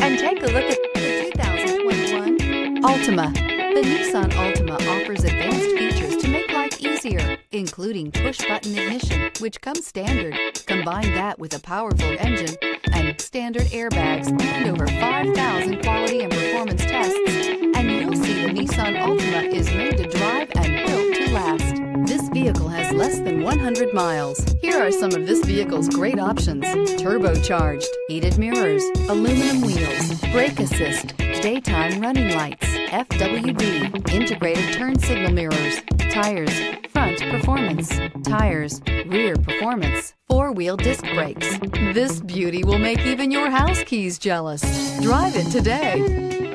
and take a look at the 2021 Altima. The Nissan Altima offers advanced features to make life easier, including push-button ignition, which comes standard. Combine that with a powerful engine and standard airbags and over 5,000 quality and performance tests, and you'll see the Nissan Altima is made to drive and built to last. This vehicle has less than 100 miles. Here are some of this vehicle's great options: turbocharged, heated mirrors, aluminum wheels, brake assist, daytime running lights, FWD, integrated turn signal mirrors, tires, front performance, tires, rear performance, four-wheel disc brakes. This beauty will make even your house keys jealous. Drive it today.